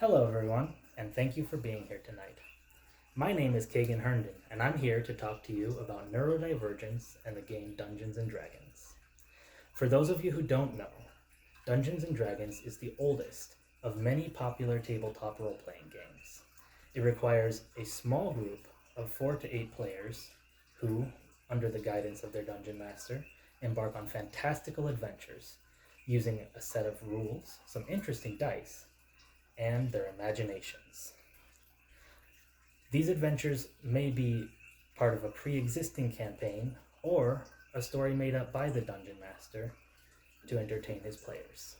Hello, everyone, and thank you for being here tonight. My name is Kagan Herndon, and I'm here to talk to you about neurodivergence and the game Dungeons and Dragons. For those of you who don't know, Dungeons and Dragons is the oldest of many popular tabletop role playing games. It requires a small group of 4 to 8 players who, under the guidance of their dungeon master, embark on fantastical adventures using a set of rules, some interesting dice, and their imaginations. These adventures may be part of a pre existing campaign or a story made up by the Dungeon Master to entertain his players.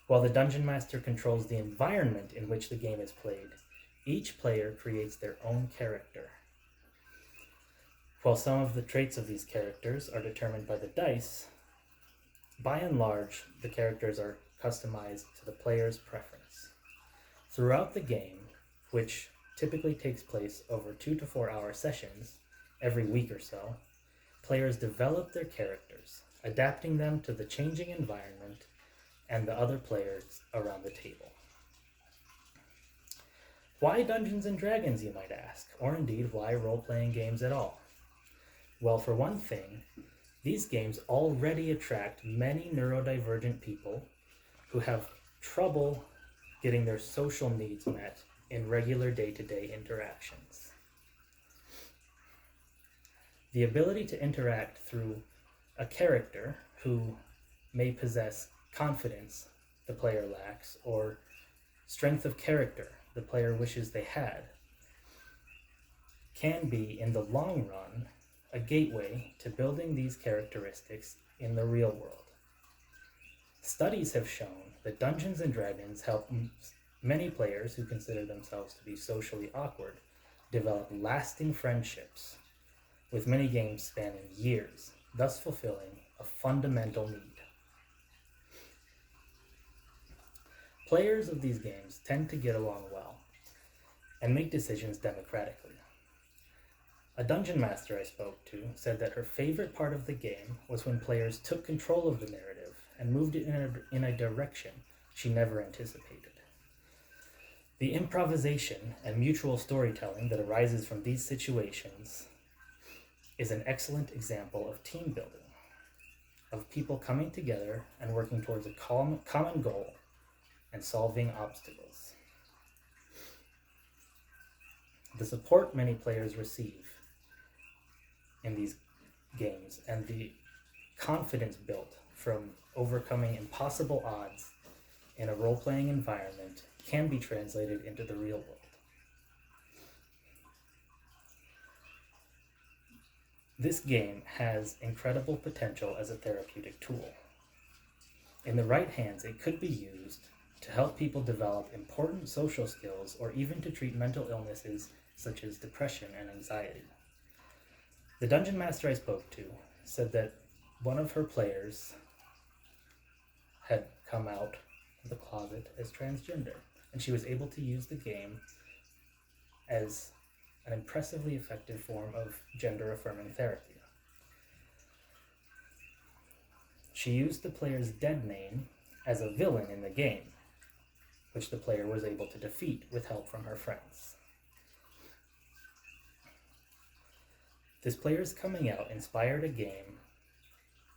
While the Dungeon Master controls the environment in which the game is played, each player creates their own character. While some of the traits of these characters are determined by the dice, by and large, the characters are customized to the player's preference. Throughout the game, which typically takes place over 2 to 4 hour sessions every week or so, players develop their characters, adapting them to the changing environment and the other players around the table. Why Dungeons and Dragons, you might ask, or indeed why role-playing games at all? Well, for one thing, these games already attract many neurodivergent people who have trouble getting their social needs met in regular day-to-day interactions. The ability to interact through a character who may possess confidence the player lacks, or strength of character the player wishes they had, can be, in the long run, a gateway to building these characteristics in the real world. Studies have shown that Dungeons and Dragons help many players who consider themselves to be socially awkward develop lasting friendships, with many games spanning years, thus fulfilling a fundamental need. Players of these games tend to get along well and make decisions democratically. A dungeon master I spoke to said that her favorite part of the game was when players took control of the narrative and moved it in a direction she never anticipated. The improvisation and mutual storytelling that arises from these situations is an excellent example of team building, of people coming together and working towards a common goal and solving obstacles. The support many players receive in these games and the confidence built from overcoming impossible odds in a role-playing environment can be translated into the real world. This game has incredible potential as a therapeutic tool. In the right hands, it could be used to help people develop important social skills or even to treat mental illnesses such as depression and anxiety. The dungeon master I spoke to said that one of her players had come out of the closet as transgender, and she was able to use the game as an impressively effective form of gender-affirming therapy. She used the player's dead name as a villain in the game, which the player was able to defeat with help from her friends. This player's coming out inspired a game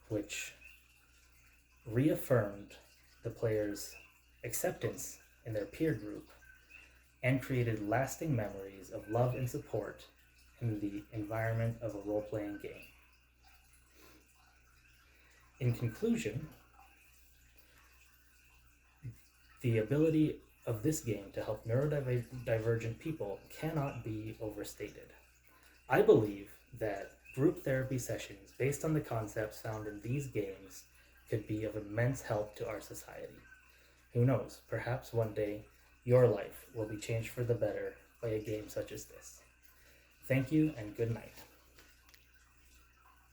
which reaffirmed the player's acceptance in their peer group and created lasting memories of love and support in the environment of a role-playing game. In conclusion, the ability of this game to help neurodivergent people cannot be overstated. I believe that group therapy sessions based on the concepts found in these games could be of immense help to our society. Who knows, perhaps one day your life will be changed for the better by a game such as this. Thank you and good night.